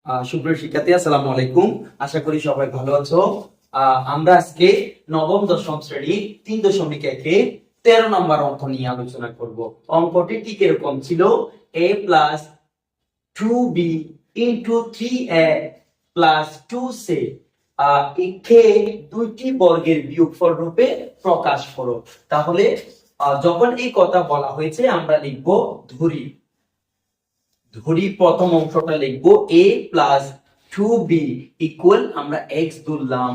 সুপ্রিয় শিক্ষার্থী, আসসালামু আলাইকুম। আশা করি সবাই ভালো আছো। আমরা আজকে নবম দশম শ্রেণী 3.1 13 নম্বর অঙ্ক নিয়ে আলোচনা করব। অঙ্কটি ঠিক এরকম ছিল: a plus 2b into 3a plus 2c কে দুইটি বর্গের বিয়োগফল রূপে প্রকাশ করো। তাহলে যখন এই কথা বলা হয়েছে আমরা লিখব ধরি। প্রথম অংশটা লিখবো a প্লাস 2b ইকুয়াল আমরা x ধরলাম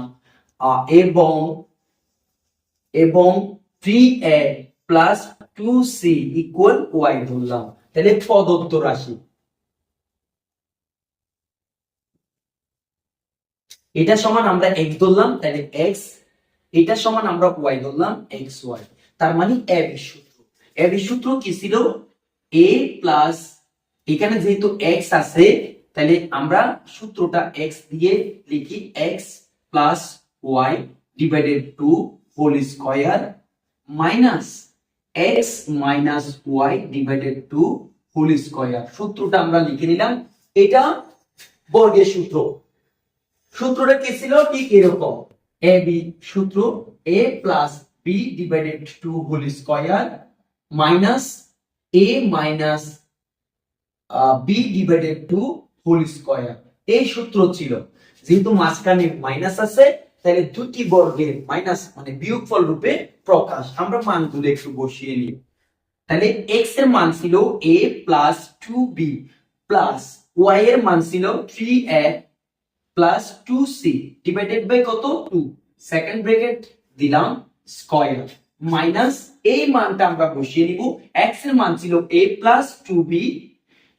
এবং 3a plus 2c equal y ধরলাম। তাহলে প্রদত্ত রাশি এটা সমান আমরা x ধরলাম, তাহলে x, এটা সমান আমরা y ধরলাম xy। তার মানে ab সূত্র কি ছিল? a প্লাস, এখানে যেহেতু x আছে তাহলে আমরা সূত্রটা x দিয়ে লিখি x plus y divided 2 whole square minus x minus y divided 2 whole square. সূত্রটা আমরা লিখে নিলাম। এটা বর্গের সূত্রটা কি ছিল? ঠিক এরকম ab সূত্র a plus b divided 2 whole square minus a minus b divided 2 whole square. এই সূত্র ছিল। যেহেতু মাঝখানে মাইনাস আছে তাহলে দুটি বর্গের মাইনাস মানে বিয়োগফল রূপে প্রকাশ। আমরা মানগুলো একটু বসিয়ে নিই। তাহলে x এর মান ছিল a plus 2b plus y এর মান ছিল 3a plus 2c divided by কত? 2, সেকেন্ড ব্র্যাকেট দিলাম স্কয়ার মাইনাস এই মানটা আমরা বসিয়ে নিব। x এর মান ছিল a প্লাস 2b,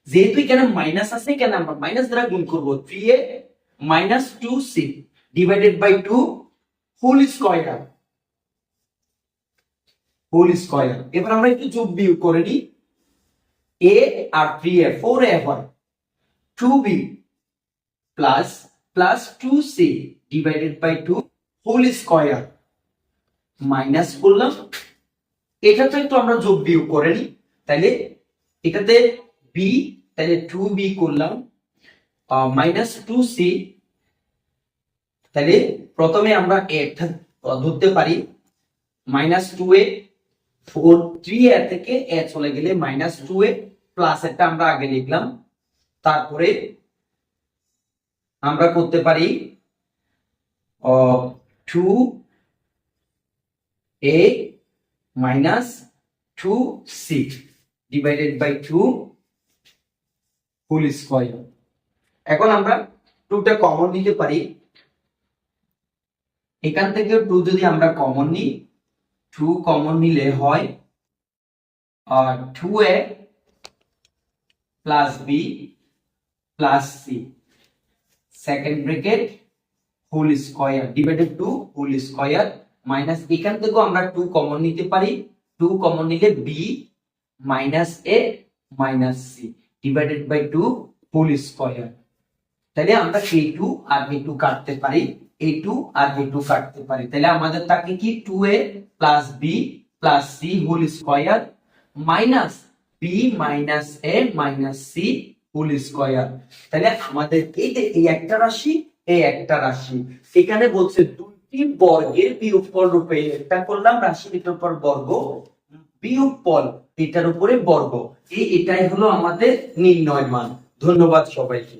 যেহেতু এখানে মাইনাস আছে এখানে আমরা মাইনাস দ্বারা গুণ করব, 3a minus 2c divided by 2 whole square. এবার আমরা একটু যোগ বিয়োগ করে নিই। a আর 3a 4a হয়, 2b plus plus 2c divided by 2 whole square minus করলাম। এটাতে একটু আমরা যোগ বিয়োগ করে নিই। তাহলে এটাতে b, তাহলে 2b করলাম মাইনাস 2c। তাহলে প্রথমে আমরা একটা ধরতে পারি মাইনাস 2a, 3a থেকে a চলে গেলে মাইনাস 2a প্লাস একটা আমরা আগে লিখলাম। তারপরে আমরা করতে পারি 2a minus 2c divided by 2 whole square. এখন আমরা 2টা কমন নিতে পারি। এখান থেকে 2 যদি আমরা কমন নিই, 2 কমন নিলে হয় 2a plus b plus c second bracket whole square divided 2 whole square minus এখান থেকেও আমরা 2 কমন নিতে পারি। 2 কমন নিলে b minus a minus c divided by 2 whole square. তাহলে আমরা a2 আর a2 কাটতে পারি, a2 আর a2 কাটতে পারি। তাহলে আমাদের থাকে কি 2a plus b plus c whole square minus b minus a minus c whole square. তাহলে আমাদের এই একটা রাশি, এই একটা রাশি, এখানে বলছে দুটি বর্গের বিয়োগফল রূপে, একটা করলাম রাশির এটার উপর বর্গ, বিয়োগফল এটার উপরে বর্গ। এটাই হলো আমাদের নির্ণয় মান। ধন্যবাদ সবাইকে।